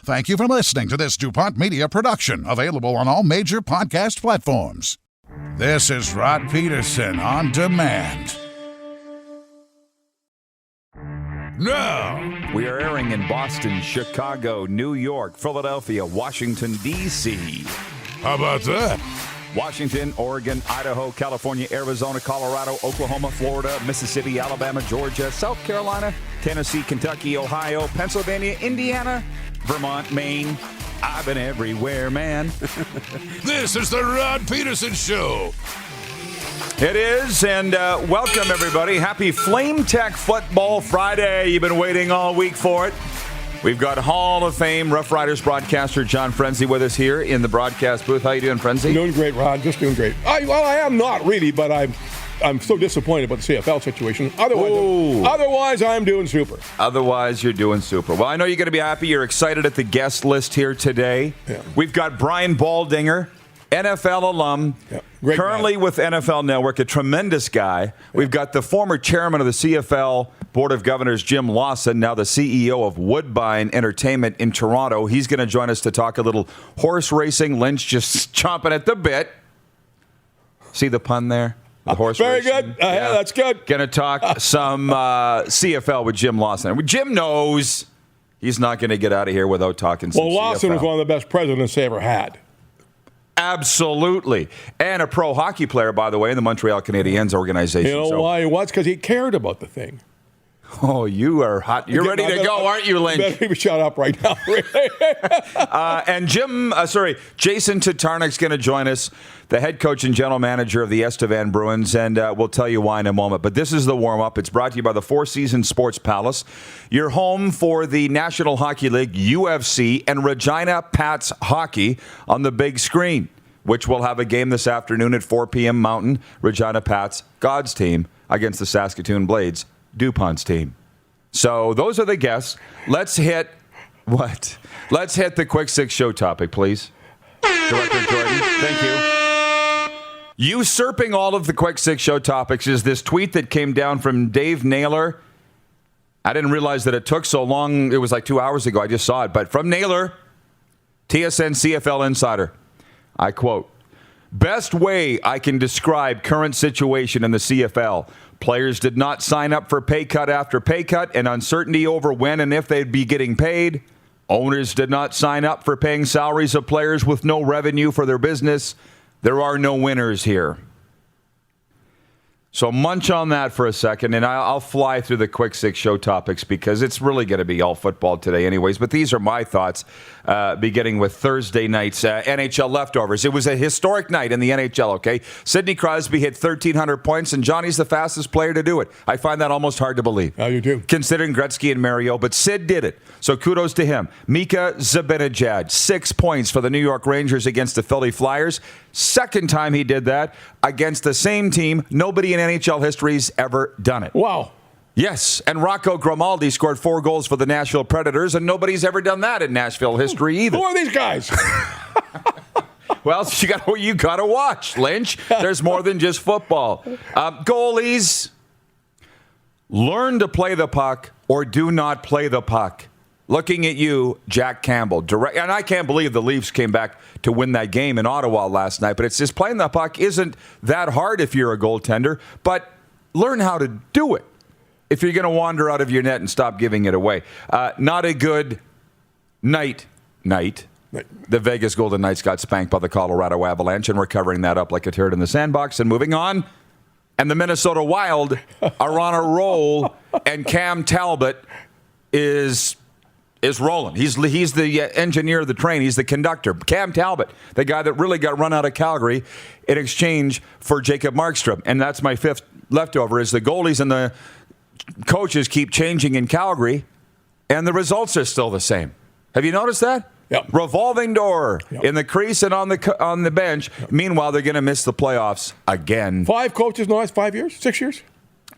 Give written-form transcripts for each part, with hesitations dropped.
Thank you for listening to this DuPont Media production, available on all major podcast platforms. This is Rod Peterson on demand. Now, we are airing in Boston, Chicago, New York, Philadelphia, Washington, D.C. How about that? Washington, Oregon, Idaho, California, Arizona, Colorado, Oklahoma, Florida, Mississippi, Alabama, Georgia, South Carolina, Tennessee, Kentucky, Ohio, Pennsylvania, Indiana, Vermont, Maine. I've been everywhere, man. This is the Rod Peterson Show. It is, and welcome, everybody. Happy Flame Tech Football Friday. You've been waiting all week for it. We've got Hall of Fame Rough Riders broadcaster John Frenzy with us here in the broadcast booth. How you doing, Frenzy? Doing great, Rod. Just doing great. I am not really, but I'm so disappointed about the CFL situation. Otherwise, I'm doing super. Otherwise, you're doing super. Well, I know you're going to be happy. You're excited at the guest list here today. Yeah. We've got Brian Baldinger, NFL alum, currently with NFL Network, a tremendous guy. Yeah. We've got the former chairman of the CFL Board of Governors, Jim Lawson, now the CEO of Woodbine Entertainment in Toronto. He's going to join us to talk a little horse racing. Lynch just chomping at the bit. See the pun there? The horse Very racing. good. Yeah, that's good. Going to talk some CFL with Jim Lawson. Jim knows he's not going to get out of here without talking some CFL. Well, Lawson was one of the best presidents they ever had. Absolutely. And a pro hockey player, by the way, in the Montreal Canadiens organization. You know why he was? Because he cared about the thing. Oh, you are hot. You're ready to go, aren't you, Lynch? Better maybe shut up right now. And Jason Tatarnik's going to join us, the head coach and general manager of the Estevan Bruins, and we'll tell you why in a moment. But this is the warm-up. It's brought to you by the Four Seasons Sports Palace, your home for the National Hockey League, UFC, and Regina Pats Hockey on the big screen, which will have a game this afternoon at 4 p.m. Mountain. Regina Pats, God's team, against the Saskatoon Blades, DuPont's team. So those are the guests. Let's hit what? Let's hit the Quick Six show topic, please. Director Jordan, thank you. Usurping all of the Quick Six show topics is this tweet that came down from Dave Naylor. I didn't realize that it took so long. It was like 2 hours ago. I just saw it. But from Naylor, TSN CFL Insider, I quote, "Best way I can describe current situation in the CFL. Players did not sign up for pay cut after pay cut and uncertainty over when and if they'd be getting paid. Owners did not sign up for paying salaries of players with no revenue for their business. There are no winners here." So munch on that for a second, and I'll fly through the Quick Six show topics because it's really going to be all football today anyways. But these are my thoughts, beginning with Thursday night's NHL leftovers. It was a historic night in the NHL, okay? Sidney Crosby hit 1,300 points, and Johnny's the fastest player to do it. I find that almost hard to believe. Oh, you do? Considering Gretzky and Mario, but Sid did it. So kudos to him. Mika Zibanejad, 6 points for the New York Rangers against the Philly Flyers. Second time he did that against the same team. Nobody in NHL history's ever done it. Wow. Yes, and Rocco Grimaldi scored 4 goals for the Nashville Predators, and nobody's ever done that in Nashville history either. Who are these guys? Well, you got to watch, Lynch. There's more than just football. Goalies, learn to play the puck or do not play the puck. Looking at you, Jack Campbell. And I can't believe the Leafs came back to win that game in Ottawa last night. But it's just playing the puck isn't that hard if you're a goaltender. But learn how to do it if you're going to wander out of your net and stop giving it away. Not a good night. The Vegas Golden Knights got spanked by the Colorado Avalanche, and we're covering that up like a turd in the sandbox. And moving on. And the Minnesota Wild are on a roll, and Cam Talbot is rolling. He's the engineer of the train. He's the conductor. Cam Talbot, the guy that really got run out of Calgary in exchange for Jacob Markstrom. And that's my fifth leftover, is the goalies and the coaches keep changing in Calgary, and the results are still the same. Have you noticed that? Yep. Revolving door in the crease and on the bench. Yep. Meanwhile, they're going to miss the playoffs again. 5 coaches in the last 5 years? 6 years?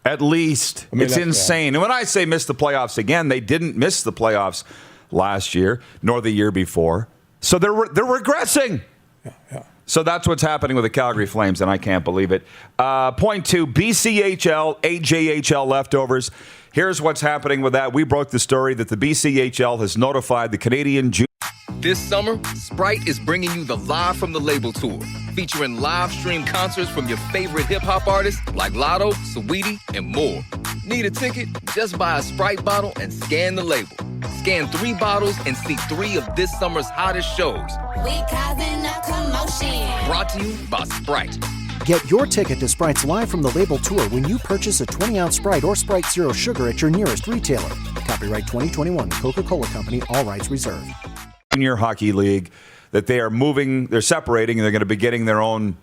At least. It's insane. And when I say miss the playoffs again, they didn't miss the playoffs last year, nor the year before. So they're regressing. Yeah. So that's what's happening with the Calgary Flames, and I can't believe it. Point 2, BCHL, AJHL leftovers. Here's what's happening with that. We broke the story that the BCHL has notified the Canadian This summer, Sprite is bringing you the Live from the Label Tour, featuring live stream concerts from your favorite hip-hop artists like Lotto, Saweetie, and more. Need a ticket? Just buy a Sprite bottle and scan the label. Scan 3 bottles and see 3 of this summer's hottest shows. We causing a commotion. Brought to you by Sprite. Get your ticket to Sprite's Live from the Label Tour when you purchase a 20-ounce Sprite or Sprite Zero Sugar at your nearest retailer. Copyright 2021, Coca-Cola Company, all rights reserved. Junior Hockey League, that they are moving, they're separating, and they're going to be getting their own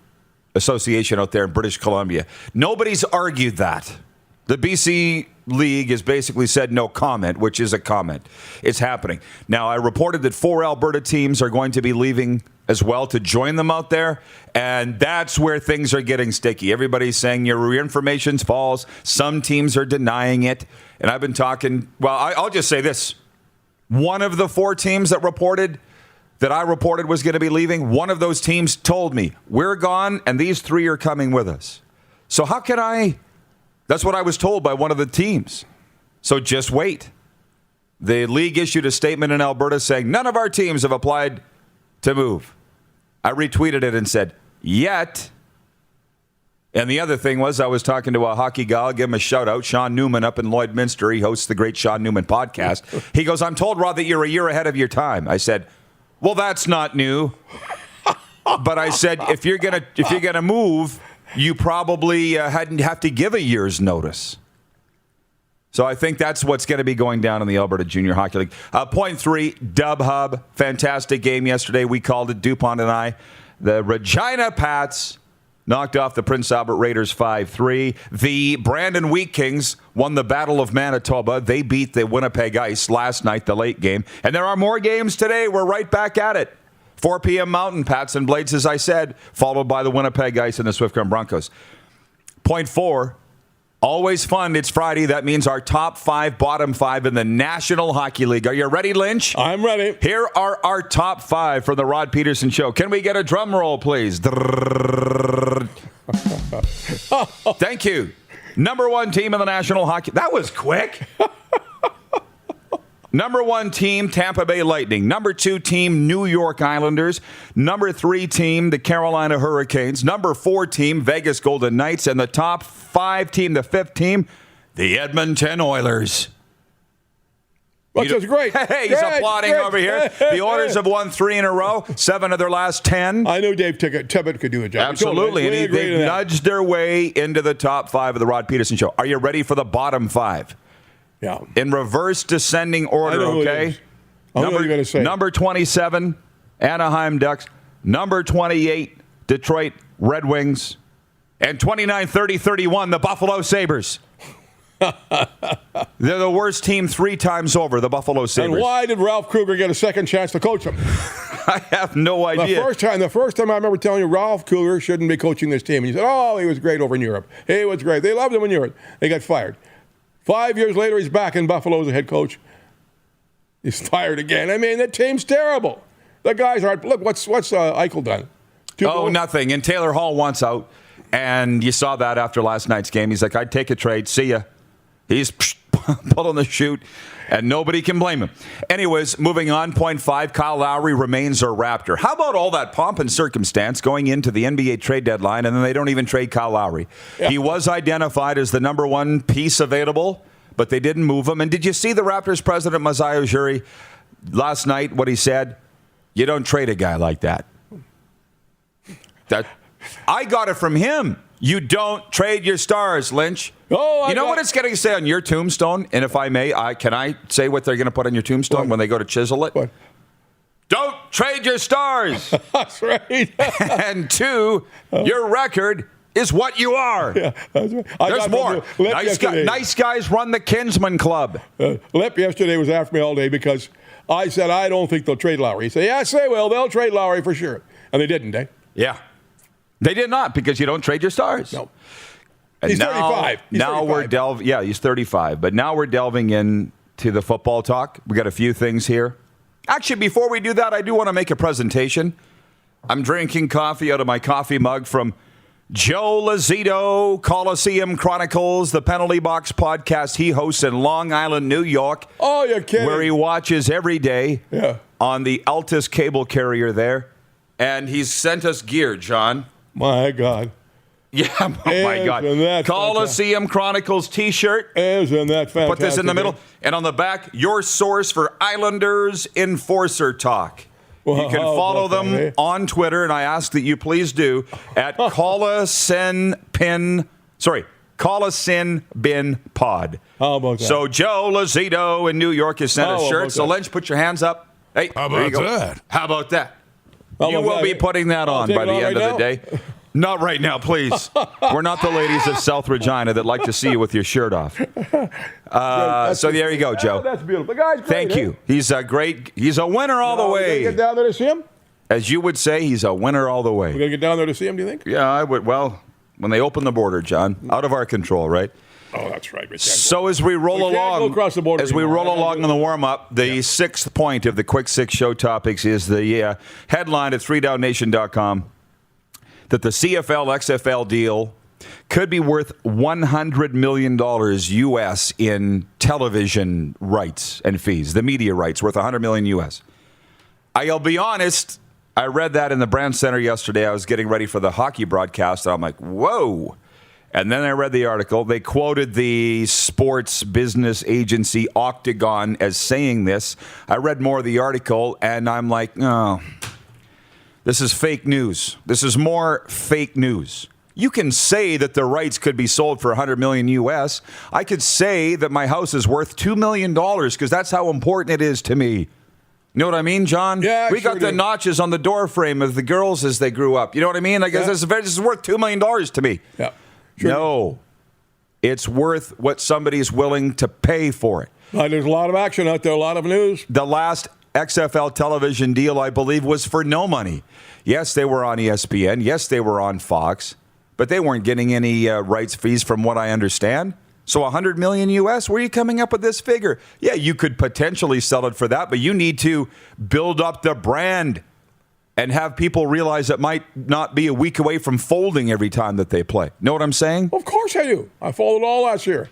association out there in British Columbia. Nobody's argued that. The BC League has basically said no comment, which is a comment. It's happening. Now, I reported that 4 Alberta teams are going to be leaving as well to join them out there, and that's where things are getting sticky. Everybody's saying your information's false. Some teams are denying it. And I've been talking, well, I'll just say this. One of the 4 teams that I reported was going to be leaving, one of those teams told me, we're gone, and these 3 are coming with us. So how can I... That's what I was told by one of the teams. So just wait. The league issued a statement in Alberta saying none of our teams have applied to move. I retweeted it and said, yet. And the other thing was I was talking to a hockey guy. I'll give him a shout out. Sean Newman up in Lloydminster. He hosts the great Sean Newman podcast. He goes, I'm told, Rod, that you're a year ahead of your time. I said, well, that's not new. But I said, if you're gonna move, you probably hadn't have to give a year's notice. So I think that's what's going to be going down in the Alberta Junior Hockey League. Point 3, Dub Hub. Fantastic game yesterday. We called it, DuPont and I. The Regina Pats knocked off the Prince Albert Raiders 5-3. The Brandon Wheat Kings won the Battle of Manitoba. They beat the Winnipeg Ice last night, the late game. And there are more games today. We're right back at it. 4 p.m. Mountain, Pats and Blades, as I said, followed by the Winnipeg Ice and the Swift Current Broncos. Point 4, always fun. It's Friday. That means our top 5, bottom 5 in the National Hockey League. Are you ready, Lynch? I'm ready. Here are our top 5 from the Rod Peterson Show. Can we get a drum roll, please? Thank you. Number 1 team in the National Hockey... That was quick. Number 1 team, Tampa Bay Lightning. Number 2 team, New York Islanders. Number 3 team, the Carolina Hurricanes. Number 4 team, Vegas Golden Knights. And the top 5 team, the 5th team, the Edmonton Oilers. Which is great. Hey, he's applauding over here. The Oilers have won 3 in a row, 7 of their last 10. I knew Dave Tibbett could do a job. Absolutely. And they nudged their way into the top 5 of the Rod Peterson Show. Are you ready for the bottom 5? Yeah. In reverse descending order, okay? I know what you're going to say. Number 27, Anaheim Ducks. Number 28, Detroit Red Wings. And 29, 30, 31, the Buffalo Sabres. They're the worst team 3 times over, the Buffalo Sabres. And why did Ralph Kruger get a second chance to coach them? I have no idea. The first time I remember telling you Ralph Kruger shouldn't be coaching this team. And you said, oh, he was great over in Europe. He was great. They loved him in Europe. They got fired. 5 years later, he's back in Buffalo as a head coach. He's fired again. I mean, that team's terrible. The guys aren't. Look, what's Eichel done? Nothing. And Taylor Hall wants out. And you saw that after last night's game. He's like, I'd take a trade. See ya. He's pulling the chute, and nobody can blame him. Anyways, moving on, point 5, Kyle Lowry remains a Raptor. How about all that pomp and circumstance going into the NBA trade deadline, and then they don't even trade Kyle Lowry? Yeah. He was identified as the number 1 piece available, but they didn't move him. And did you see the Raptors president, Masai Ujiri, last night, what he said? You don't trade a guy like that. I got it from him. You don't trade your stars, Lynch. You know what it's going to say on your tombstone? And if I may, can I say what they're going to put on your tombstone when they go to chisel it? What? Don't trade your stars. That's right. And 2, your record is what you are. Yeah, that's right. There's more. Nice guys run the Kinsman Club. Lip yesterday was after me all day because I said, I don't think they'll trade Lowry. He said, yes, they will. They'll trade Lowry for sure. And they didn't, eh? Yeah. They did not, because you don't trade your stars. No. He's 35. He's 35. But now we're delving into the football talk. We got a few things here. Actually, before we do that, I do want to make a presentation. I'm drinking coffee out of my coffee mug from Joe Lazito, Coliseum Chronicles, the Penalty Box podcast he hosts in Long Island, New York. Oh, you're kidding. Where he watches every day on the Altus cable carrier there. And he's sent us gear, John. My God. Yeah, oh my God. Coliseum Chronicles T-shirt. Isn't that fantastic? Put this in the middle. And on the back, your source for Islanders Enforcer Talk. Well, you can follow them on Twitter, and I ask that you please do, at Coliseum Bin Pod. How about that? So Joe Lazito in New York has sent a shirt. So Lynch, put your hands up. Hey, how about that? How about that? You will be putting that on by the end of the day. Not right now, please. We're not the ladies of South Regina that like to see you with your shirt off. So there you go, Joe. That's beautiful. The guy's great. Thank you. He's great. He's a winner all the way. Get down there to see him? As you would say, he's a winner all the way. We're going to get down there to see him, do you think? Yeah, I would. Well, when they open the border, John, out of our control, right? Oh, that's right. So as we roll along, go across the border along in the warm-up, the sixth point of the Quick Six show topics is the headline at 3downnation.com that the CFL-XFL deal could be worth $100 million U.S. in television rights and fees. The media rights worth $100 million U.S. I'll be honest, I read that in the Brand Center yesterday. I was getting ready for the hockey broadcast, and I'm like, whoa. And then I read the article. They quoted the sports business agency Octagon as saying this. I read more of the article, and I'm like, oh, this is fake news. This is more fake news. You can say that the rights could be sold for $100 million U.S. I could say that my house is worth $2 million because that's how important it is to me. You know what I mean, John? Yeah, we got the notches on the door frame of the girls as they grew up. You know what I mean? Like, this is worth $2 million to me. Yeah. Sure. No. It's worth what somebody's willing to pay for it. There's a lot of action out there, a lot of news. The last XFL television deal, I believe, was for no money. Yes, they were on ESPN. Yes, they were on Fox. But they weren't getting any rights fees from what I understand. So $100 million U.S., where are you coming up with this figure? Yeah, you could potentially sell it for that, but you need to build up the brand and have people realize it might not be a week away from folding every time that they play. Know what I'm saying? Of course I do. I folded all last year.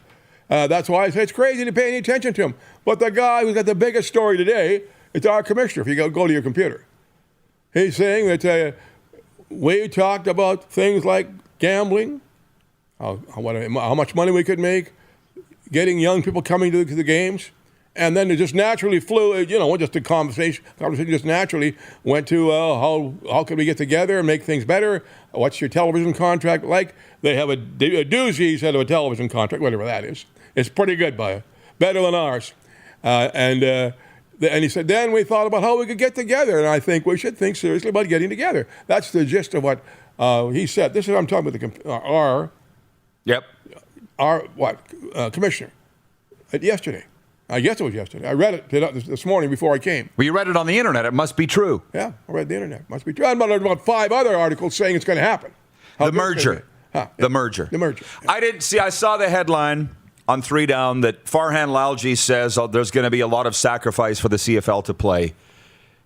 That's why I say it's crazy to pay any attention to him. But the guy who's got the biggest story today, it's our commissioner, if you go to your computer. He's saying that we talked about things like gambling, how much money we could make, getting young people coming to the games, and then it just naturally flew, just a conversation just naturally went to how could we get together and make things better? What's your television contract like? They have a doozy, he said, of a television contract, whatever that is. It's pretty good, better than ours. And he said, then we thought about how we could get together, and I think we should think seriously about getting together. That's the gist of what he said. This is what I'm talking about, commissioner, yesterday. I guess it was yesterday. I read it this morning before I came. Well, you read it on the internet. It must be true. Yeah, I read the internet. It must be true. I read about 5 other articles saying it's going to happen. The merger. The merger. I didn't see. I saw the headline on 3 Down that Farhan Lalji says there's going to be a lot of sacrifice for the CFL to play.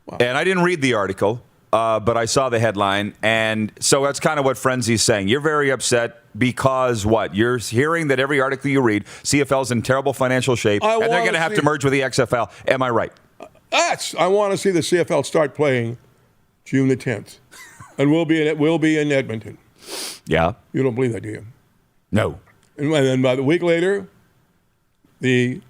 Wow. And I didn't read the article, but I saw the headline. And so that's kind of what Frenzy's saying. You're very upset because what? You're hearing that every article you read, CFL's in terrible financial shape, and they're going to have to merge with the XFL. Am I right? I want to see the CFL start playing June the 10th. And we'll be in Edmonton. Yeah. You don't believe that, do you? No. And then by the week later, the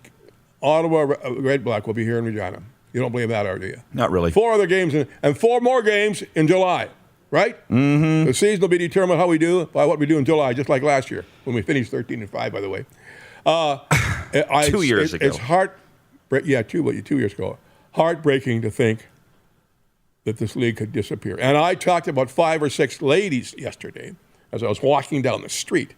Ottawa Red Black will be here in Regina. You don't believe that, do you? Not really. 4 other games, and 4 more games in July, right? Mm-hmm. The season will be determined how we do by what we do in July, just like last year, when we finished 13-5, by the way. 2 years ago. It's 2 years ago. Heartbreaking to think that this league could disappear. And I talked about 5 or 6 ladies yesterday as I was walking down the street.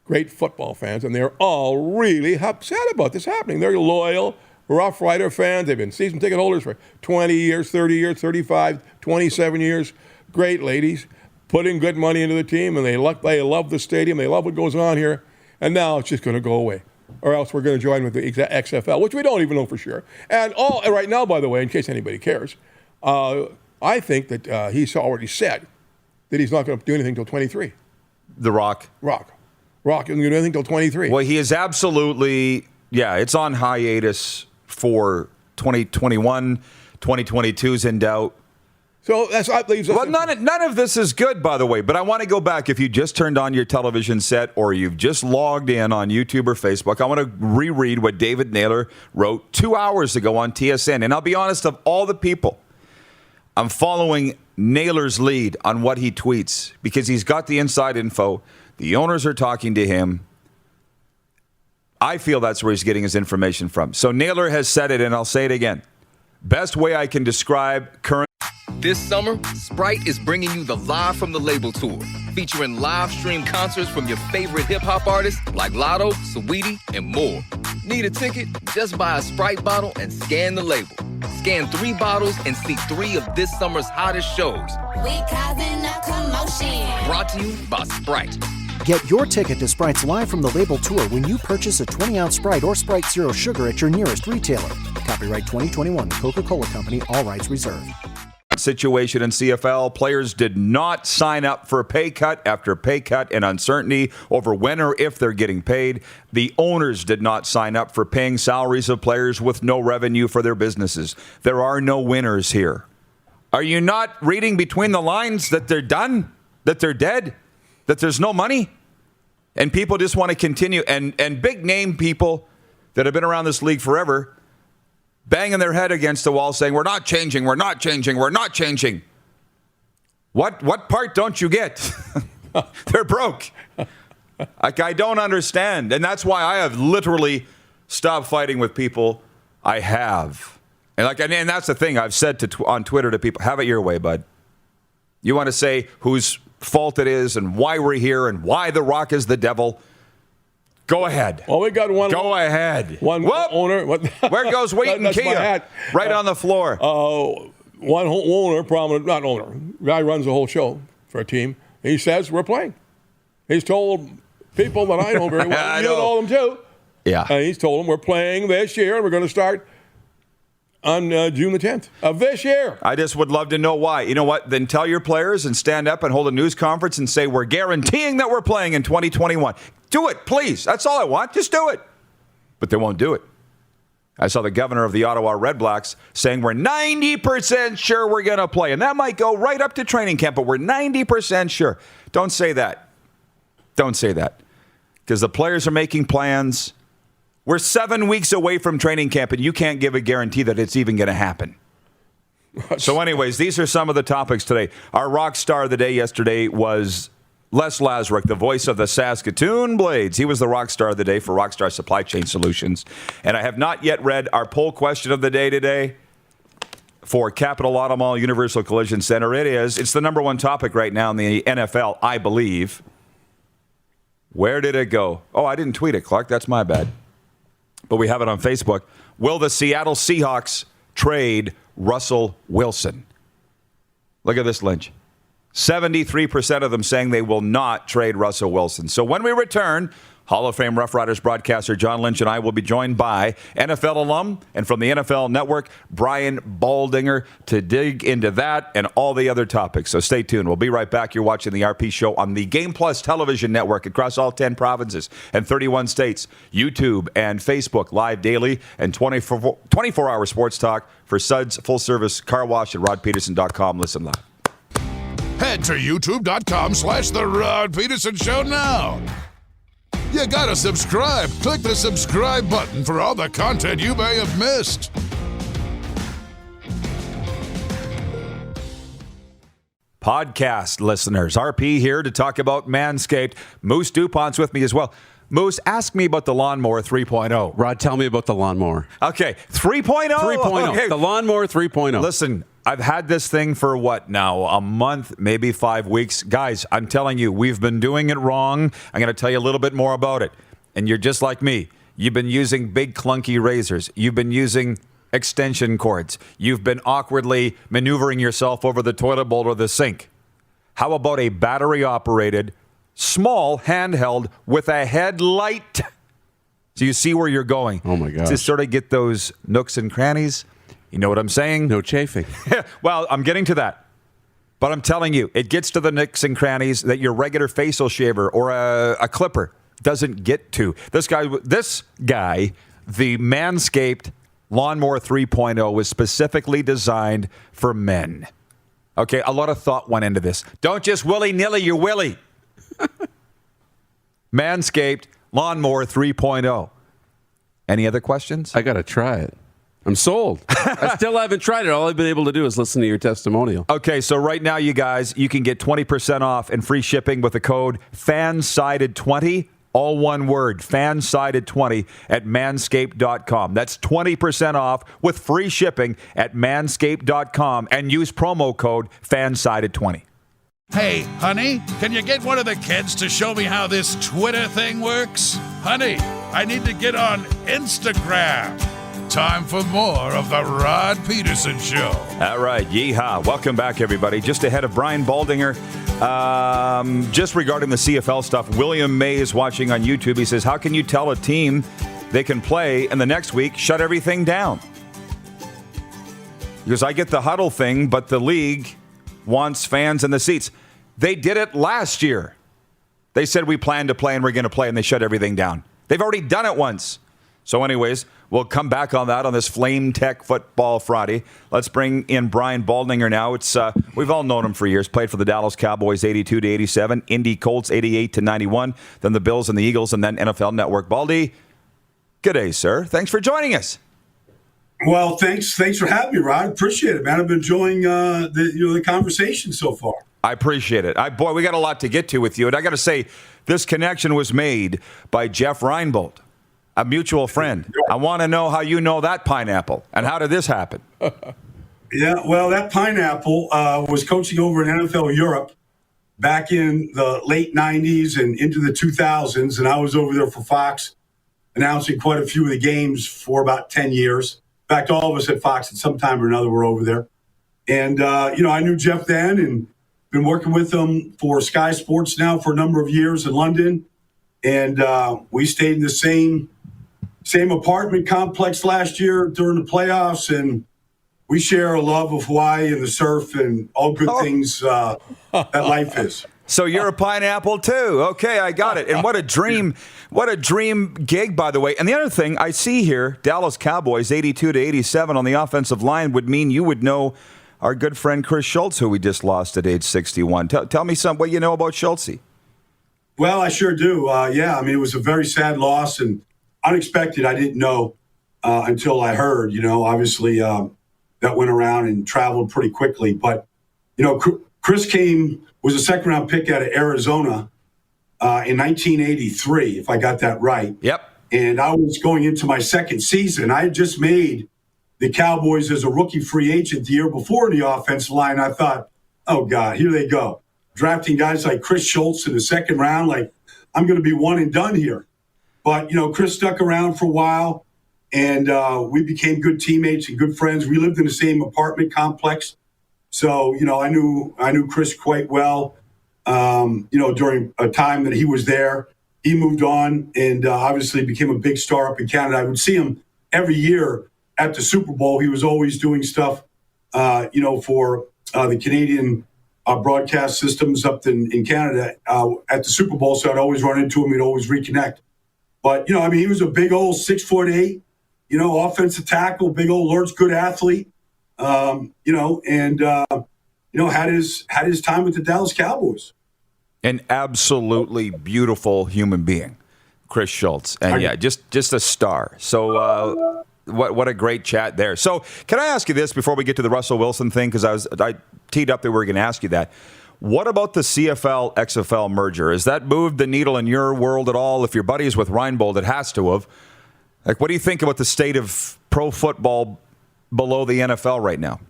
Great football fans, and they're all really upset about this happening. They're loyal Rough Rider fans. They've been season ticket holders for 20 years, 30 years, 35, 27 years. Great ladies, putting good money into the team, and they love the stadium. They love what goes on here. And now it's just going to go away. Or else we're going to join with the XFL, which we don't even know for sure. And right now, by the way, in case anybody cares, I think that he's already said that he's not going to do anything until 23. The Rock. Rock isn't going to do anything till 23. Well, he is absolutely, it's on hiatus for 2021. 2022's in doubt. So that leaves us. Well, none of this is good, by the way, but I want to go back. If you just turned on your television set or you've just logged in on YouTube or Facebook, I want to reread what David Naylor wrote 2 hours ago on TSN. And I'll be honest, of all the people, I'm following Naylor's lead on what he tweets because he's got the inside info. The owners are talking to him. I feel that's where he's getting his information from. So Naylor has said it, and I'll say it again. Best way I can describe current. This summer, Sprite is bringing you the Live from the Label Tour, featuring live stream concerts from your favorite hip-hop artists like Lotto, Saweetie, and more. Need a ticket? Just buy a Sprite bottle and scan the label. Scan 3 bottles and see 3 of this summer's hottest shows. We causing a commotion. Brought to you by Sprite. Get your ticket to Sprite's Live from the Label Tour when you purchase a 20-ounce Sprite or Sprite Zero Sugar at your nearest retailer. Copyright 2021, The Coca-Cola Company, all rights reserved. Situation in CFL, players did not sign up for pay cut after pay cut and uncertainty over when or if they're getting paid. The owners did not sign up for paying salaries of players with no revenue for their businesses. There are no winners here. Are you not reading between the lines that they're done, that they're dead, that there's no money? And people just want to continue. And big name people that have been around this league forever banging their head against the wall saying, we're not changing, we're not changing, we're not changing. What part don't you get? They're broke. Like, I don't understand. And that's why I have literally stopped fighting with people. I have. And that's the thing I've said on Twitter to people, have it your way, bud. You want to say whose fault it is and why we're here and why The Rock is the devil. Go ahead. Well, we got one. Go ahead. One owner. Where goes Wheaton Kia? Right on the floor. One owner, prominent, not owner, guy runs the whole show for a team. He says we're playing. He's told people that I know very well. You know them too. Yeah. He's told them we're playing this year and we're going to start on June the 10th of this year. I just would love to know why. You know what? Then tell your players and stand up and hold a news conference and say we're guaranteeing that we're playing in 2021. Do it, please. That's all I want. Just do it. But they won't do it. I saw the governor of the Ottawa Red Blacks saying we're 90% sure we're going to play. And that might go right up to training camp, but we're 90% sure. Don't say that. Don't say that. Because the players are making plans. We're 7 weeks away from training camp, and you can't give a guarantee that it's even going to happen. So anyways, these are some of the topics today. Our rock star of the day yesterday was Les Lazaruk, the voice of the Saskatoon Blades. He was the rock star of the day for Rockstar Supply Chain Solutions. And I have not yet read our poll question of the day today for Capital Auto Mall Universal Collision Center. It's the number one topic right now in the NFL, I believe. Where did it go? Oh, I didn't tweet it, Clark. That's my bad. But we have it on Facebook. Will the Seattle Seahawks trade Russell Wilson? Look at this, Lynch. 73% of them saying they will not trade Russell Wilson. So when we return, Hall of Fame Rough Riders broadcaster John Lynch and I will be joined by NFL alum and from the NFL Network, Brian Baldinger, to dig into that and all the other topics. So stay tuned. We'll be right back. You're watching the RP Show on the Game Plus television network across all 10 provinces and 31 states. YouTube and Facebook live daily and 24-hour sports talk for Suds Full Service Car Wash at rodpeterson.com. Listen live. Head to youtube.com/The Rod Peterson Show now. You gotta subscribe. Click the subscribe button for all the content you may have missed. Podcast listeners, RP here to talk about Manscaped. Moose DuPont's with me as well. Moose, ask me about the Lawnmower 3.0. Rod, tell me about the Lawnmower. Okay, 3.0? 3.0. Okay. The Lawnmower 3.0. Listen, I've had this thing for what now? A month, maybe 5 weeks. Guys, I'm telling you, we've been doing it wrong. I'm going to tell you a little bit more about it. And you're just like me. You've been using big clunky razors. You've been using extension cords. You've been awkwardly maneuvering yourself over the toilet bowl or the sink. How about a battery-operated, small handheld with a headlight? So you see where you're going. Oh, my gosh. To sort of get those nooks and crannies. You know what I'm saying? No chafing. Well, I'm getting to that. But I'm telling you, it gets to the nicks and crannies that your regular facial shaver or a clipper doesn't get to. This guy, the Manscaped Lawnmower 3.0 was specifically designed for men. Okay, a lot of thought went into this. Don't just willy-nilly your willy. Manscaped Lawnmower 3.0. Any other questions? I got to try it. I'm sold. I still haven't tried it. All I've been able to do is listen to your testimonial. Okay, so right now, you guys, you can get 20% off and free shipping with the code FANSIDED20, all one word, FANSIDED20 at manscaped.com. That's 20% off with free shipping at manscaped.com and use promo code FANSIDED20. Hey, honey, can you get one of the kids to show me how this Twitter thing works? Honey, I need to get on Instagram. Time for more of the Rod Peterson Show. All right, yeehaw. Welcome back, everybody. Just ahead of Brian Baldinger, just regarding the CFL stuff, William May is watching on YouTube. He says, how can you tell a team they can play and the next week shut everything down? Because I get the huddle thing, but the league wants fans in the seats. They did it last year. They said we plan to play and we're going to play, and they shut everything down. They've already done it once. So anyways, we'll come back on that on this Flame Tech Football Friday. Let's bring in Brian Baldinger now. It's we've all known him for years. Played for the Dallas Cowboys 82-87, Indy Colts 88-91, then the Bills and the Eagles, and then NFL Network. Baldy, good day, sir. Thanks for joining us. Well, thanks for having me, Rod. Appreciate it, man. I've been enjoying the conversation so far. I appreciate it. Boy, we got a lot to get to with you. And I got to say, this connection was made by Jeff Reinbold, a mutual friend. I want to know how you know that pineapple, and how did this happen? Yeah, well, that pineapple was coaching over in NFL Europe back in the late 90s and into the 2000s, and I was over there for Fox announcing quite a few of the games for about 10 years. In fact, all of us at Fox at some time or another were over there. And, I knew Jeff then and been working with him for Sky Sports now for a number of years in London. And we stayed in the same apartment complex last year during the playoffs. And we share a love of Hawaii and the surf and all good things that life is. So you're a pineapple too. Okay, I got it. And what a dream gig, by the way. And the other thing I see here, Dallas Cowboys 82-87 on the offensive line would mean you would know our good friend Chris Schultz, who we just lost at age 61. Tell me what you know about Schultz. Well, I sure do. It was a very sad loss and unexpected. I didn't know until I heard, obviously that went around and traveled pretty quickly. But, Chris was a second-round pick out of Arizona in 1983, if I got that right. Yep. And I was going into my second season. I had just made the Cowboys as a rookie free agent the year before in the offensive line. I thought, oh, God, here they go. Drafting guys like Chris Schultz in the second round, like I'm going to be one and done here. But, Chris stuck around for a while, and we became good teammates and good friends. We lived in the same apartment complex. So, I knew Chris quite well, during a time that he was there. He moved on and obviously became a big star up in Canada. I would see him every year at the Super Bowl. He was always doing stuff, for the Canadian broadcast systems up in Canada at the Super Bowl. So I'd always run into him. We'd always reconnect. But, he was a big old 6'8", offensive tackle, big old lurch, good athlete. Had his time with the Dallas Cowboys. An absolutely beautiful human being, Chris Schultz. And just a star. So what a great chat there. So can I ask you this before we get to the Russell Wilson thing? Because I teed up that we were going to ask you that. What about the CFL XFL merger? Has that moved the needle in your world at all? If your buddies with Reinbold, it has to have. Like, what do you think about the state of pro football below the NFL right now?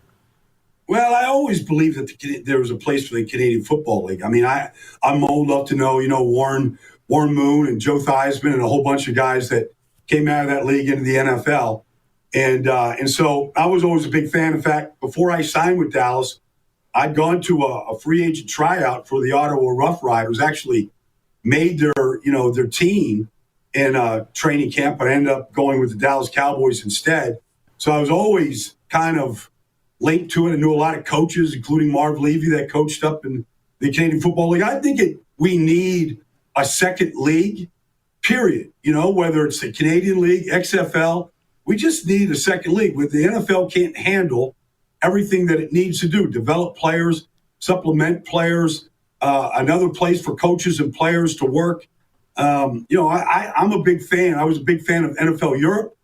Well, I always believed that there was a place for the Canadian Football League. I mean, I'm old enough to know, Warren Moon and Joe Theismann and a whole bunch of guys that came out of that league into the NFL. And so I was always a big fan. In fact, before I signed with Dallas, I'd gone to a free agent tryout for the Ottawa Rough Riders, actually made their team in a training camp, but I ended up going with the Dallas Cowboys instead. So I was always kind of linked to it. I knew a lot of coaches, including Marv Levy, that coached up in the Canadian Football League. I think we need a second league, period. Whether it's the Canadian League, XFL, we just need a second league. With the NFL can't handle everything that it needs to do, develop players, supplement players, another place for coaches and players to work. I'm a big fan. I was a big fan of NFL Europe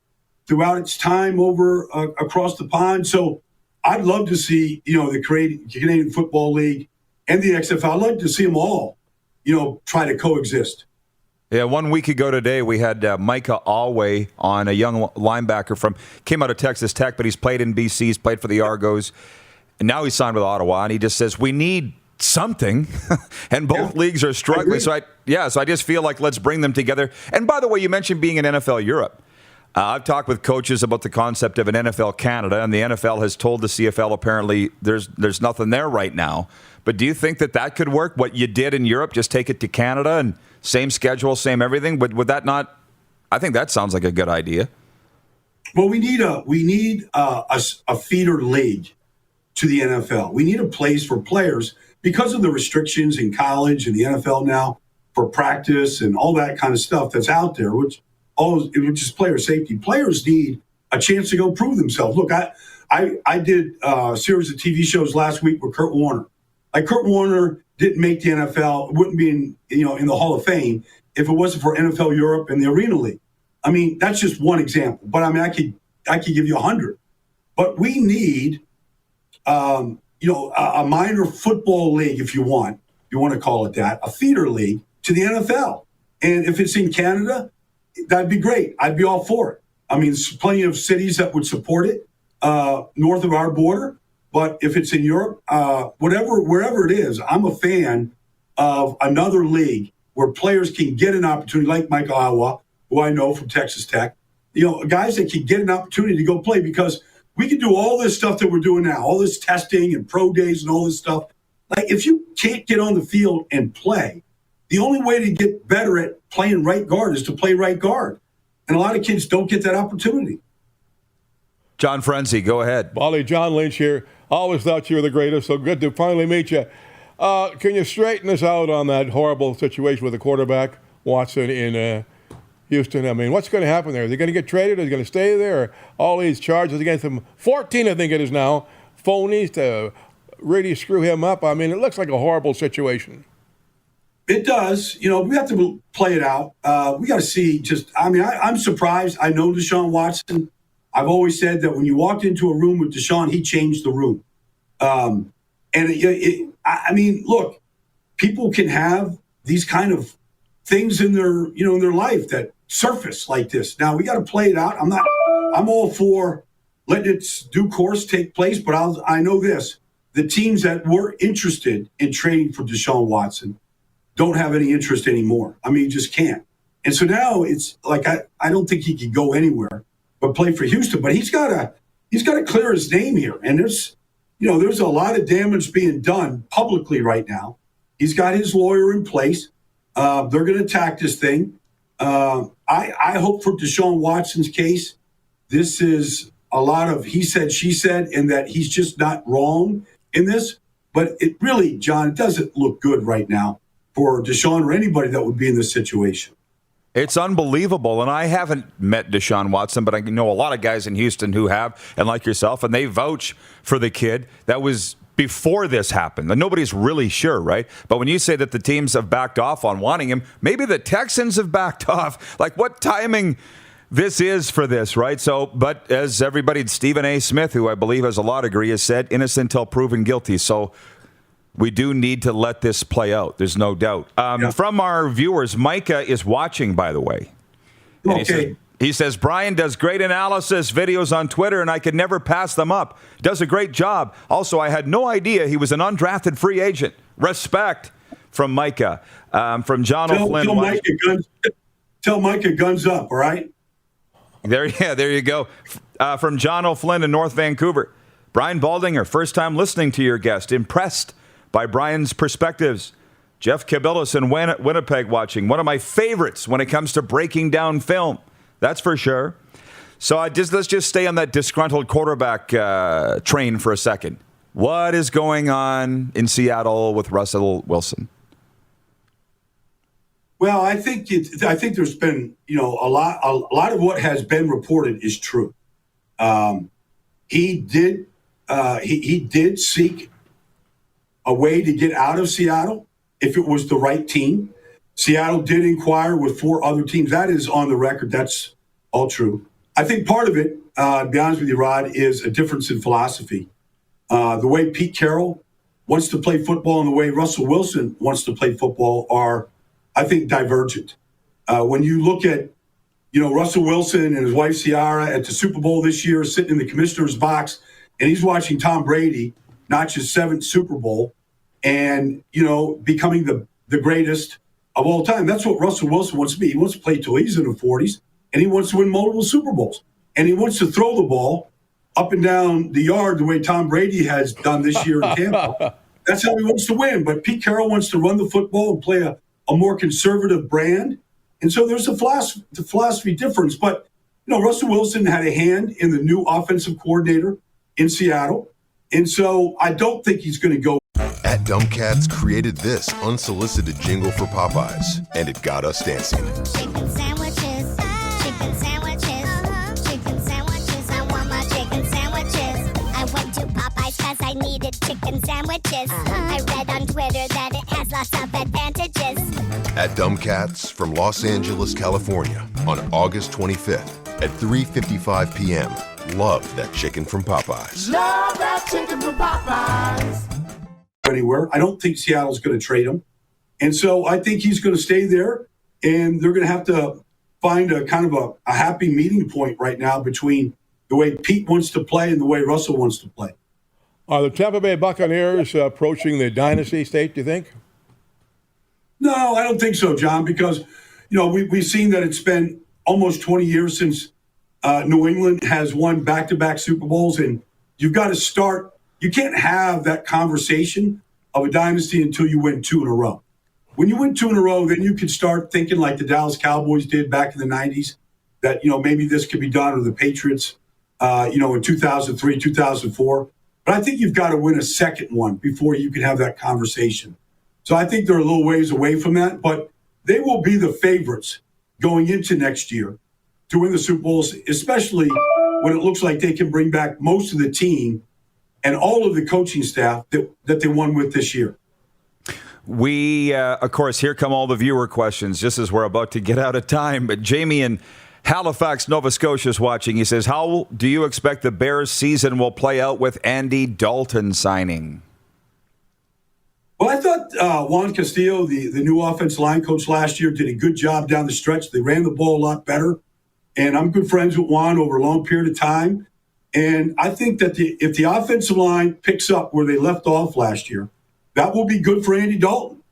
throughout its time over across the pond. So I'd love to see, the Canadian Football League and the XFL. I'd like to see them all, try to coexist. Yeah, 1 week ago today, we had Micah Alway on, a young linebacker came out of Texas Tech, but he's played in BC, he's played for the Argos, and now he's signed with Ottawa, and he just says, we need something, and both leagues are struggling. So I just feel like let's bring them together. And by the way, you mentioned being in NFL Europe. I've talked with coaches about the concept of an NFL Canada, and the NFL has told the CFL apparently there's nothing there right now. But do you think that could work? What you did in Europe, just take it to Canada and same schedule, same everything. But would that not? I think that sounds like a good idea. Well, we need a feeder league to the NFL. We need a place for players because of the restrictions in college and the NFL now for practice and all that kind of stuff that's out there, which is player safety. Players need a chance to go prove themselves. Look, I did a series of TV shows last week with Kurt Warner. Like, Kurt Warner didn't make the NFL, wouldn't be in the Hall of Fame if it wasn't for NFL Europe and the Arena League. I mean, that's just one example. But I mean, I could give you 100. But we need, a minor football league, if you want to call it that, a feeder league to the NFL. And if it's in Canada, that'd be great. I'd be all for it. I mean, there's plenty of cities that would support it north of our border. But if it's in Europe, wherever it is, I'm a fan of another league where players can get an opportunity, like Mike Iowa, who I know from Texas Tech, guys that can get an opportunity to go play, because we can do all this stuff that we're doing now, all this testing and pro days and all this stuff. Like, if you can't get on the field and play, the only way to get better at playing right guard is to play right guard. And a lot of kids don't get that opportunity. John Frenzy, go ahead. Wally, John Lynch here. Always thought you were the greatest, so good to finally meet you. Can you straighten us out on that horrible situation with the quarterback, Watson, in Houston? I mean, what's going to happen there? Is he going to get traded? Is he going to stay there? Or all these charges against him, 14 I think it is now, phonies to really screw him up. I mean, it looks like a horrible situation. It does. We have to play it out. We got to see I'm surprised. I know Deshaun Watson. I've always said that when you walked into a room with Deshaun, he changed the room. Look, people can have these kind of things in their life that surface like this. Now we got to play it out. I'm all for letting its due course take place, but I know this: the teams that were interested in trading for Deshaun Watson don't have any interest anymore. I mean, just can't. And so now it's like I don't think he could go anywhere but play for Houston. But he's got to clear his name here. And there's a lot of damage being done publicly right now. He's got his lawyer in place. They're going to attack this thing. I hope for Deshaun Watson's case, this is a lot of he said, she said, and that he's just not wrong in this. But it really, John, it doesn't look good right now for Deshaun or anybody that would be in this situation. It's unbelievable, and I haven't met Deshaun Watson, but I know a lot of guys in Houston who have, and like yourself, and they vouch for the kid. That was before this happened. And nobody's really sure, right? But when you say that the teams have backed off on wanting him, maybe the Texans have backed off. Like, what timing this is for this, right? So, but as everybody, Stephen A. Smith, who I believe has a law degree, has said, innocent until proven guilty. So we do need to let this play out. There's no doubt. From our viewers, Micah is watching, by the way. And okay. He says, Brian does great analysis videos on Twitter, and I could never pass them up. Does a great job. Also, I had no idea he was an undrafted free agent. Respect from Micah. From John O'Flynn. Tell Micah guns up, all right? There you go. From John O'Flynn in North Vancouver. Brian Baldinger, first time listening to your guest. Impressed by Brian's perspectives. Jeff Kabilis in Winnipeg watching. One of my favorites when it comes to breaking down film. That's for sure. So let's just stay on that disgruntled quarterback train for a second. What is going on in Seattle with Russell Wilson? Well, I think there's been, a lot of what has been reported is true. He did seek a way to get out of Seattle if it was the right team. Seattle did inquire with 4 other teams. That is on the record. That's all true. I think part of it, to be honest with you, Rod, is a difference in philosophy. The way Pete Carroll wants to play football and the way Russell Wilson wants to play football are, I think, divergent. When you look at, Russell Wilson and his wife Ciara at the Super Bowl this year, sitting in the commissioner's box, and he's watching Tom Brady notch his 7th Super Bowl and, becoming the greatest of all time. That's what Russell Wilson wants to be. He wants to play till he's in the 40s, and he wants to win multiple Super Bowls. And he wants to throw the ball up and down the yard the way Tom Brady has done this year in Tampa. That's how he wants to win. But Pete Carroll wants to run the football and play a more conservative brand. And so there's a philosophy difference. But, Russell Wilson had a hand in the new offensive coordinator in Seattle. And so I don't think he's going to go. At Dumbcats created this unsolicited jingle for Popeyes, and it got us dancing. Chicken sandwiches, chicken sandwiches, chicken sandwiches. I want my chicken sandwiches. I went to Popeyes because I needed chicken sandwiches. I read on Twitter that it has lots of advantages. At Dumbcats from Los Angeles, California, on August 25th at 3:55 p.m. Love that chicken from Popeyes. Love that chicken from Popeyes. Anywhere. I don't think Seattle's going to trade him. And so I think he's going to stay there, and they're going to have to find a kind of a happy meeting point right now between the way Pete wants to play and the way Russell wants to play. Are the Tampa Bay Buccaneers approaching the dynasty state, do you think? No, I don't think so, John, because, we've seen that it's been almost 20 years since New England has won back-to-back Super Bowls, and you've got to start. You can't have that conversation of a dynasty until you win 2 in a row. When you win 2 in a row, then you can start thinking like the Dallas Cowboys did back in the 90s, that, maybe this could be done, or the Patriots, in 2003, 2004. But I think you've got to win a second one before you can have that conversation. So I think they're a little ways away from that, but they will be the favorites going into next year to win the Super Bowls, especially when it looks like they can bring back most of the team and all of the coaching staff that they won with this year. We, of course, here come all the viewer questions, just as we're about to get out of time. But Jamie in Halifax, Nova Scotia is watching. He says, how do you expect the Bears' season will play out with Andy Dalton signing? Well, I thought Juan Castillo, the new offensive line coach last year, did a good job down the stretch. They ran the ball a lot better. And I'm good friends with Juan over a long period of time. And I think that if the offensive line picks up where they left off last year, that will be good for Andy Dalton.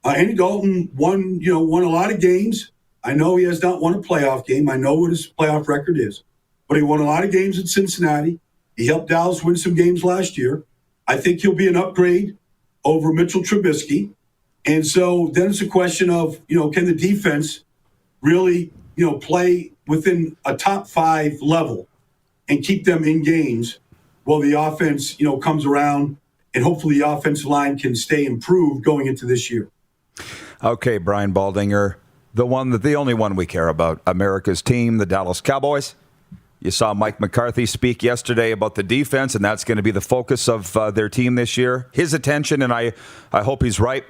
Andy Dalton won a lot of games. I know he has not won a playoff game. I know what his playoff record is. But he won a lot of games in Cincinnati. He helped Dallas win some games last year. I think he'll be an upgrade over Mitchell Trubisky. And so then it's a question of, can the defense really, play within a top 5 level and keep them in games while the offense, comes around, and hopefully the offensive line can stay improved going into this year. Okay, Brian Baldinger, the only one we care about, America's team, the Dallas Cowboys. You saw Mike McCarthy speak yesterday about the defense, and that's going to be the focus of their team this year. His attention, and I hope he's right.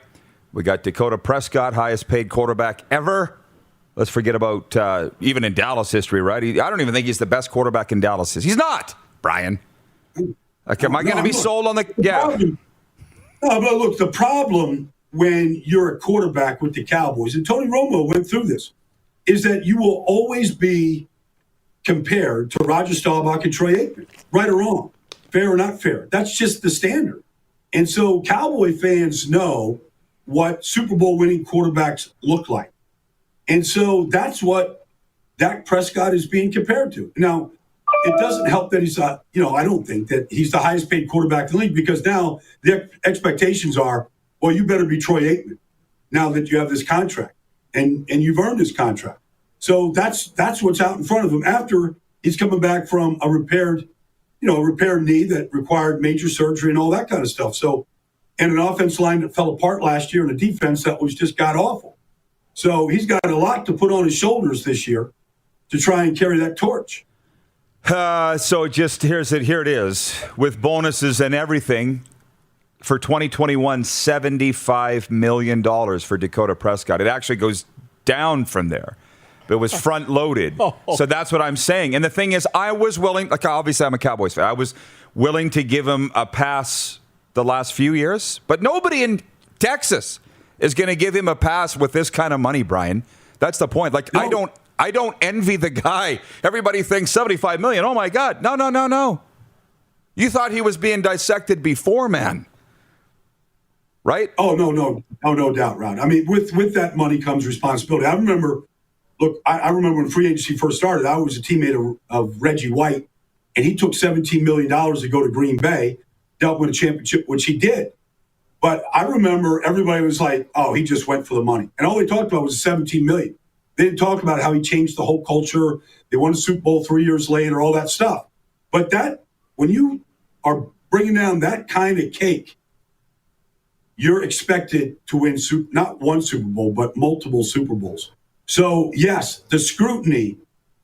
We got Dakota Prescott, highest paid quarterback ever. Let's forget about even in Dallas history, right? I don't even think he's the best quarterback in Dallas. He's not, Brian. Okay, am I going to be sold on the – yeah. No, but look, the problem when you're a quarterback with the Cowboys, and Tony Romo went through this, is that you will always be compared to Roger Staubach and Troy Aikman, right or wrong, fair or not fair. That's just the standard. And so Cowboy fans know what Super Bowl winning quarterbacks look like. And so that's what Dak Prescott is being compared to. Now, it doesn't help that he's, I don't think that he's the highest paid quarterback in the league, because now the expectations are, well, you better be Troy Aikman now that you have this contract and you've earned this contract. So that's what's out in front of him after He's coming back from a repaired knee that required major surgery and all that kind of stuff. So, and an offense line that fell apart last year and a defense that was just god awful. So he's got a lot to put on his shoulders this year to try and carry that torch. So just here it is with bonuses and everything for 2021, $75 million for Dakota Prescott. It actually goes down from there. It was front loaded. So that's what I'm saying. And the thing is, I was willing, like obviously I'm a Cowboys fan. I was willing to give him a pass the last few years, but nobody in Texas is going to give him a pass with this kind of money, Brian. That's the point. Like, no. I don't envy the guy. Everybody thinks $75 million. Oh my God. No. You thought he was being dissected before, man. Right? Oh, no doubt, Rod. I mean, with that money comes responsibility. I remember when free agency first started, I was a teammate of Reggie White, and he took $17 million to go to Green Bay, dealt with a championship, which he did. But I remember everybody was like, oh, he just went for the money. And all they talked about was $17 million. They didn't talk about how he changed the whole culture. They won a Super Bowl 3 years later, all that stuff. But when you are bringing down that kind of cake, you're expected to win not one Super Bowl, but multiple Super Bowls. So, yes, the scrutiny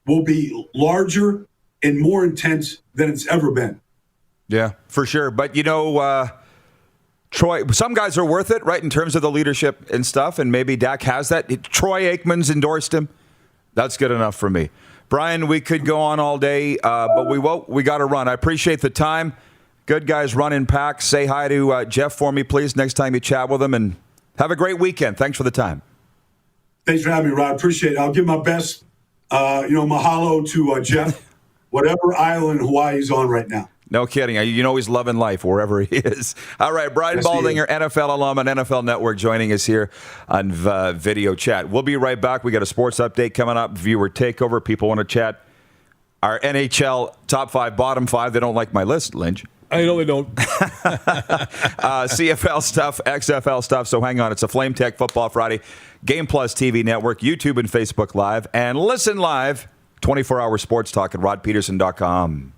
will be larger and more intense than it's ever been. Yeah, for sure. But, Troy, some guys are worth it, right, in terms of the leadership and stuff, and maybe Dak has that. Troy Aikman's endorsed him. That's good enough for me. Brian, we could go on all day, but we won't. We got to run. I appreciate the time. Good guys run in packs. Say hi to Jeff for me, please, next time you chat with him, and have a great weekend. Thanks for the time. Thanks for having me, Rod. Appreciate it. I'll give my best, mahalo to Jeff, whatever island Hawaii's on right now. No kidding. He's loving life wherever he is. All right, Brian Baldinger, NFL alum on NFL Network, joining us here on Video Chat. We'll be right back. We got a sports update coming up, viewer takeover. People want to chat our NHL top 5, bottom 5. They don't like my list, Lynch. I know they don't. CFL stuff, XFL stuff. So hang on. It's a Flame Tech Football Friday. Game Plus TV Network, YouTube and Facebook Live. And listen live, 24-hour sports talk at rodpeterson.com.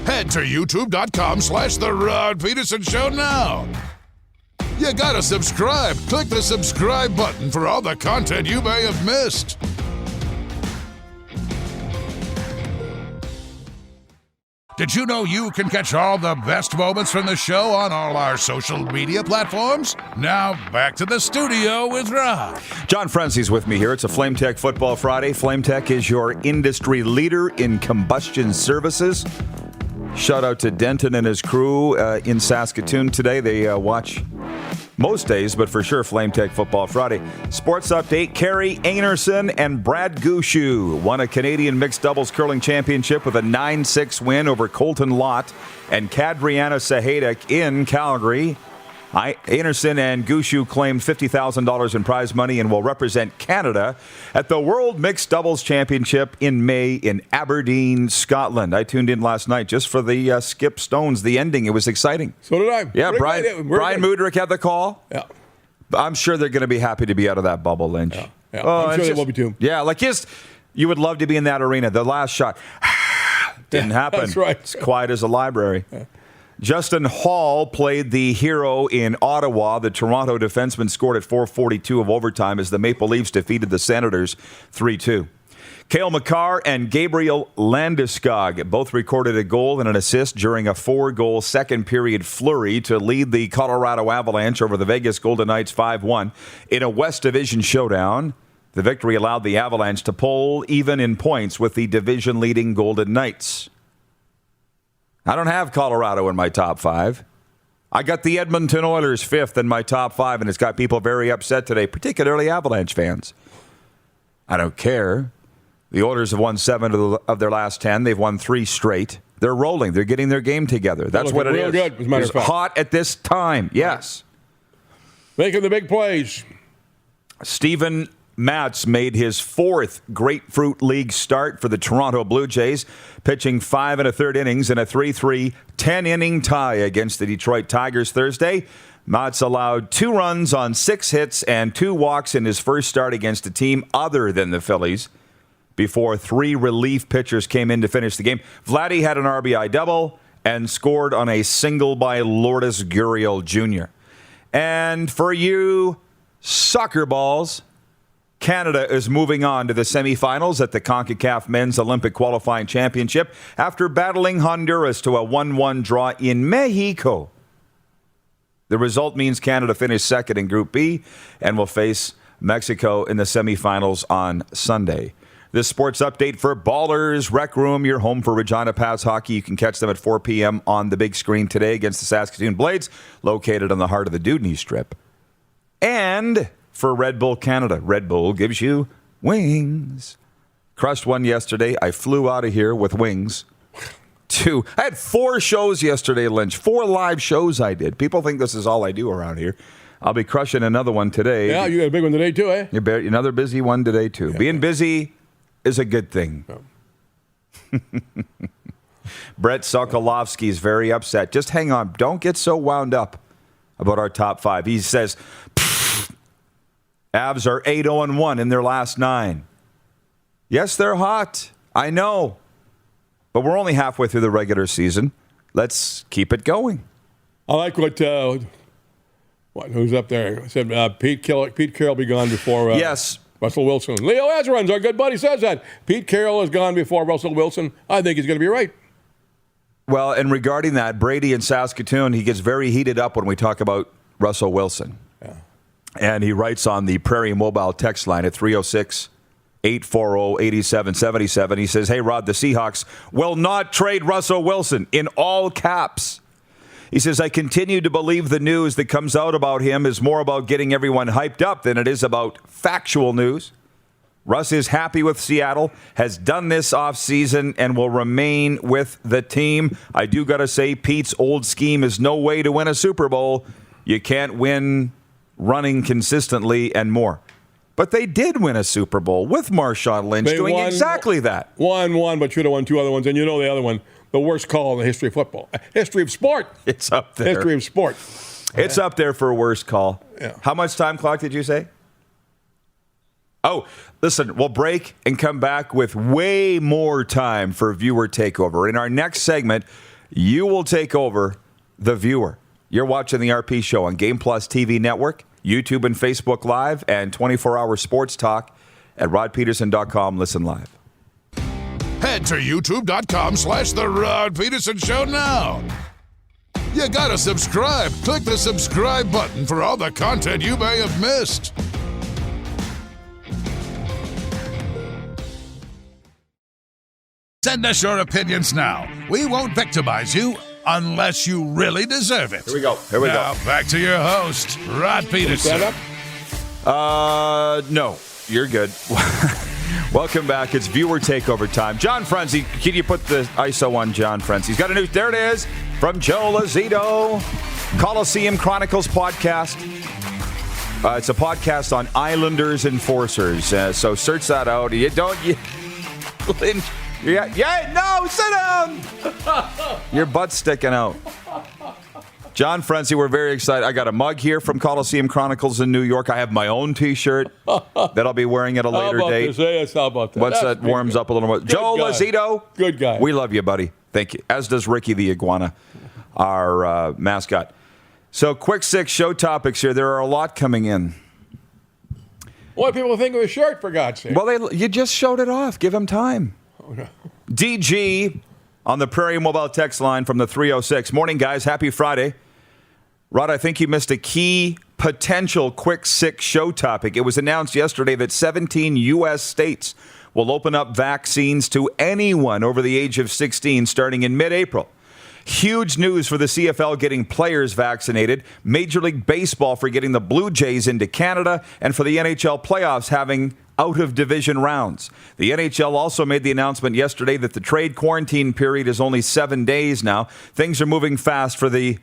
Head to youtube.com/The Rod Peterson Show now. You gotta subscribe. Click the subscribe button for all the content you may have missed. Did you know you can catch all the best moments from the show on all our social media platforms? Now, back to the studio with Rod. John Frenzy's with me here. It's a Flame Tech Football Friday. Flame Tech is your industry leader in combustion services. Shout out to Denton and his crew in Saskatoon today. They watch most days, but for sure, Flame Tech Football Friday. Sports update, Kerry Einarson and Brad Gushue won a Canadian Mixed Doubles Curling Championship with a 9-6 win over Colton Lott and Kadriana Sahedek in Calgary. Einarson and Gushue claimed $50,000 in prize money and will represent Canada at the World Mixed Doubles Championship in May in Aberdeen, Scotland. I tuned in last night just for the Skip Stones, the ending. It was exciting. So did I. Yeah, Brian Mudryk had the call. Yeah. I'm sure they're going to be happy to be out of that bubble, Lynch. Yeah. I'm sure they will be too. Yeah, you would love to be in that arena. The last shot didn't happen. That's right. It's quiet as a library. Yeah. Justin Hall played the hero in Ottawa. The Toronto defenseman scored at 4:42 of overtime as the Maple Leafs defeated the Senators 3-2. Cale Makar and Gabriel Landeskog both recorded a goal and an assist during a 4-goal second-period flurry to lead the Colorado Avalanche over the Vegas Golden Knights 5-1 in a West Division showdown. The victory allowed the Avalanche to pull even in points with the division-leading Golden Knights. I don't have Colorado in my top 5. I got the Edmonton Oilers 5th in my top 5, and it's got people very upset today, particularly Avalanche fans. I don't care. The Oilers have won 7 of their last 10. They've won 3 straight. They're rolling. They're getting their game together. That's what it is. Good, as a matter of fact. Hot at this time. Yes. Making the big plays. Steven Matz made his 4th Grapefruit League start for the Toronto Blue Jays, pitching 5 1/3 innings in a 3-3 10-inning tie against the Detroit Tigers Thursday. Matz allowed 2 runs on 6 hits and 2 walks in his first start against a team other than the Phillies. before 3 relief pitchers came in to finish the game. Vladdy had an RBI double and scored on a single by Lourdes Gurriel Jr. And for you soccer balls, Canada is moving on to the semifinals at the CONCACAF Men's Olympic Qualifying Championship after battling Honduras to a 1-1 draw in Mexico. The result means Canada finished second in Group B and will face Mexico in the semifinals on Sunday. This sports update for Ballers Rec Room, your home for Regina Pats hockey. You can catch them at 4 p.m. on the big screen today against the Saskatoon Blades, located on the heart of the Dewdney Strip. And for Red Bull Canada, Red Bull gives you wings. Crushed one yesterday. I flew out of here with wings. I had 4 shows yesterday, Lynch. 4 live shows I did. People think this is all I do around here. I'll be crushing another one today. Yeah, you got a big one today too, eh? Another busy one today too. Yeah. Being busy is a good thing. Oh. Brett Sokolowski is very upset. Just hang on. Don't get so wound up about our top 5. He says, Avs are 8-0-1 in their last 9. Yes, they're hot. I know. But we're only halfway through the regular season. Let's keep it going. I like what who's up there? I said Pete Carroll be gone before yes. Russell Wilson. Leo Azarin's our good buddy, says that. Pete Carroll is gone before Russell Wilson. I think he's going to be right. Well, and regarding that, Brady in Saskatoon, he gets very heated up when we talk about Russell Wilson. Yeah. And he writes on the Prairie Mobile text line at 306-840-8777. He says, hey, Rod, the Seahawks will not trade Russell Wilson, in all caps. He says, I continue to believe the news that comes out about him is more about getting everyone hyped up than it is about factual news. Russ is happy with Seattle, has done this offseason, and will remain with the team. I do got to say, Pete's old scheme is no way to win a Super Bowl. You can't win running consistently and more. But they did win a Super Bowl with Marshawn Lynch doing exactly that. Won, but should have won 2 other ones. And you know the other one, the worst call in the history of football. History of sport. It's up there. History of sport. It's up there for a worst call. Yeah. How much time clock did you say? Oh, listen, we'll break and come back with way more time for viewer takeover. In our next segment, you will take over the viewer. You're watching the RP Show on Game Plus TV Network, YouTube and Facebook Live, and 24-hour sports talk at rodpeterson.com. Listen live. Head to youtube.com/The Rod Peterson Show now. You gotta subscribe. Click the subscribe button for all the content you may have missed. Send us your opinions now. We won't victimize you unless you really deserve it. Here we go. Now, back to your host, Rod Peterson. No, you're good. Welcome back. It's viewer takeover time. John Frenzy, can you put the ISO on John Frenzy? He's got a new, there it is, from Joe Lazito, Coliseum Chronicles podcast. It's a podcast on Islanders Enforcers. So search that out. You don't, Lynch. No, sit down. Your butt's sticking out. John Frenzy, we're very excited. I got a mug here from Coliseum Chronicles in New York. I have my own T-shirt that I'll be wearing at a later date. How about that? Once that warms up a little more. Joe Lazito. Good guy. We love you, buddy. Thank you. As does Ricky the Iguana, our mascot. So, quick 6 show topics here. There are a lot coming in. What do people think of his shirt, for God's sake? Well, you just showed it off. Give him time. Oh, no. DG on the Prairie Mobile text line from the 306. Morning, guys. Happy Friday. Rod, I think you missed a key potential quick 6 show topic. It was announced yesterday that 17 U.S. states will open up vaccines to anyone over the age of 16 starting in mid-April. Huge news for the CFL getting players vaccinated, Major League Baseball for getting the Blue Jays into Canada, and for the NHL playoffs having out-of-division rounds. The NHL also made the announcement yesterday that the trade quarantine period is only 7 days now. Things are moving fast for the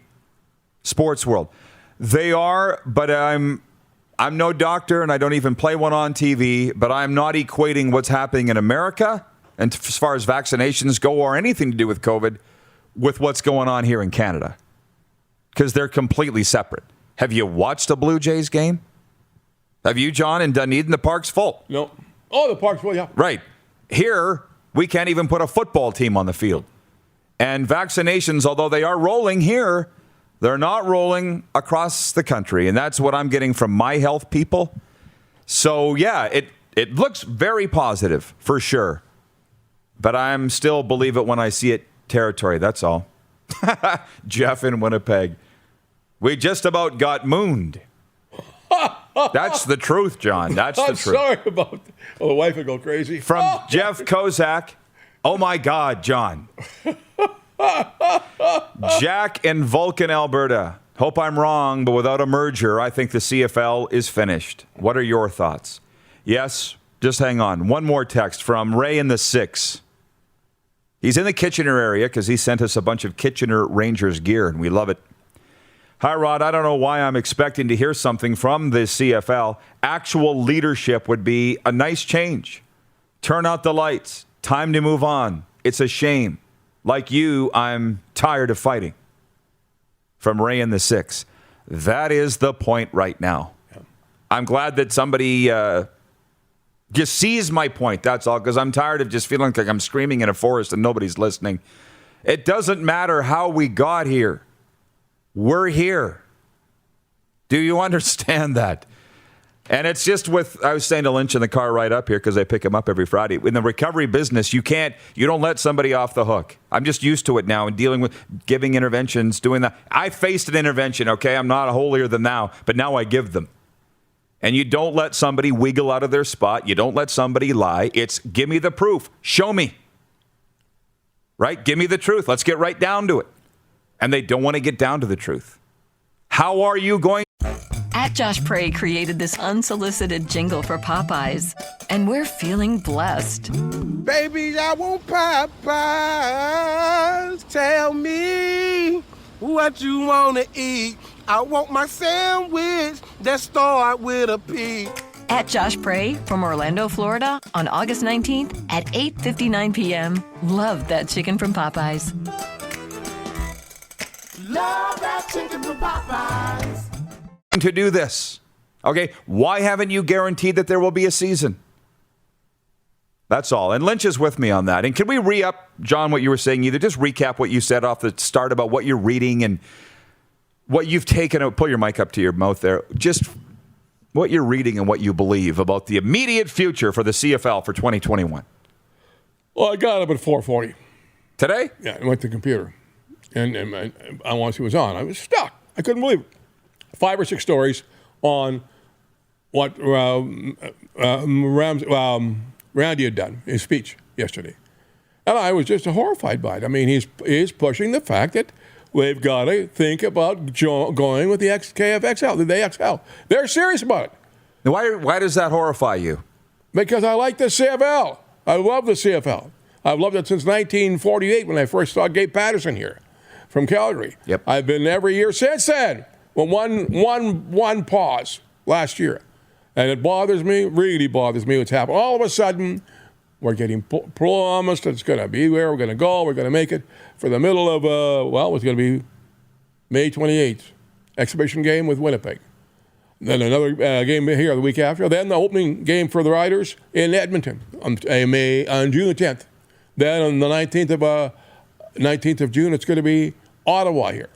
sports world. They are, but I'm no doctor and I don't even play one on TV, but I'm not equating what's happening in America and as far as vaccinations go or anything to do with COVID with what's going on here in Canada, because they're completely separate. Have you watched a Blue Jays game? Have you, John, in Dunedin? The park's full. No. Oh, the park's full, yeah. Right. Here, we can't even put a football team on the field. And vaccinations, although they are rolling here, they're not rolling across the country. And that's what I'm getting from my health people. So, yeah, it looks very positive for sure. But I'm still believe it when I see it territory. That's all. Jeff in Winnipeg. We just about got mooned. That's the truth, John. That's the I'm truth. sorry about that. Oh, the wife would go crazy. From Jeff Kozak. Oh, my God, John. Jack in Vulcan, Alberta. Hope I'm wrong, but without a merger, I think the CFL is finished. What are your thoughts? Yes, just hang on. One more text from Ray in the 6. He's in the Kitchener area because he sent us a bunch of Kitchener Rangers gear, and we love it. Hi, Rod. I don't know why I'm expecting to hear something from the CFL. Actual leadership would be a nice change. Turn out the lights. Time to move on. It's a shame. Like you, I'm tired of fighting. From Ray in the 6. That is the point right now. I'm glad that somebody just sees my point, that's all, because I'm tired of just feeling like I'm screaming in a forest and nobody's listening. It doesn't matter how we got here. We're here. Do you understand that? And it's just I was saying to Lynch in the car right up here because I pick him up every Friday. In the recovery business, you don't let somebody off the hook. I'm just used to it now and dealing with giving interventions, doing that. I faced an intervention, okay? I'm not holier than thou, but now I give them. And you don't let somebody wiggle out of their spot. You don't let somebody lie. It's give me the proof. Show me. Right? Give me the truth. Let's get right down to it. And they don't want to get down to the truth. How are you going? At Josh Prey created this unsolicited jingle for Popeyes, and we're feeling blessed. Baby, I want Popeyes. Tell me what you want to eat. I want my sandwich that start with a P. At Josh Prey from Orlando, Florida, on August 19th at 8:59 p.m. Love that chicken from Popeyes. Love that chicken from Popeyes. To do this. Okay, why haven't you guaranteed that there will be a season? That's all. And Lynch is with me on that. And can we re-up, John, what you were saying? Either just recap what you said off the start about what you're reading and what you've taken. Pull your mic up to your mouth there. Just what you're reading and what you believe about the immediate future for the CFL for 2021. Well, I got up at 4:40. Today? Yeah, I went to the computer. And I wanted to see what was on. I was stuck. I couldn't believe it. 5 or 6 stories on what Randy had done, his speech yesterday. And I was just horrified by it. I mean, he's pushing the fact that we've got to think about going with the KFXL, the XL. They're serious about it. Why does that horrify you? Because I like the CFL. I love the CFL. I've loved it since 1948 when I first saw Gabe Patterson here from Calgary. Yep. I've been every year since then. Well, one pause last year. And it bothers me, really bothers me what's happened. All of a sudden, we're getting promised it's going to be where we're going to go. We're going to make it for the middle of, it's going to be May 28th. Exhibition game with Winnipeg. Then another game here the week after. Then the opening game for the Riders in Edmonton on June 10th. Then on the 19th of June, it's going to be Ottawa here.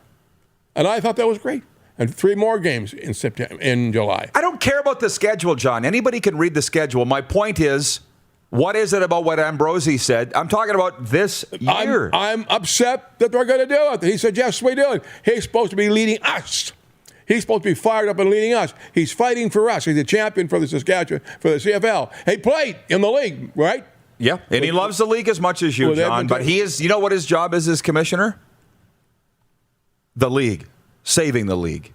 And I thought that was great. And 3 more games in July. I don't care about the schedule, John. Anybody can read the schedule. My point is, what is it about what Ambrosi said? I'm talking about this year. I'm upset that they're going to do it. He said, yes, we do it. He's supposed to be leading us. He's supposed to be fired up and leading us. He's fighting for us. He's a champion for the Saskatchewan, for the CFL. He played in the league, right? Yeah, and he loves the league as much as you, John. But he is, you know what his job is as commissioner? The league. Saving the league.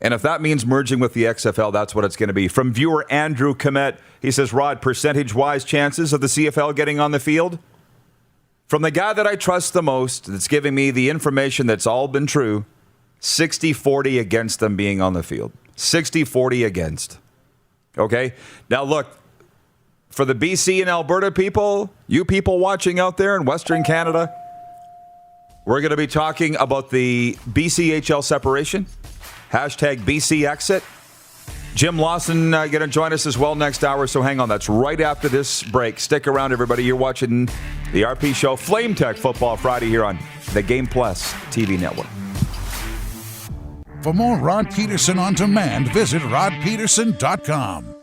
And if that means merging with the XFL, that's what it's going to be. From viewer Andrew Komet, he says, Rod, percentage-wise chances of the CFL getting on the field? From the guy that I trust the most, that's giving me the information that's all been true, 60-40 against them being on the field. 60-40 against. Okay? Now, look, for the BC and Alberta people, you people watching out there in Western Canada, we're going to be talking about the BCHL separation, hashtag BC exit. Jim Lawson going to join us as well next hour, so hang on. That's right after this break. Stick around, everybody. You're watching the RP Show, Flame Tech Football Friday here on the Game Plus TV network. For more Rod Peterson on demand, visit rodpeterson.com.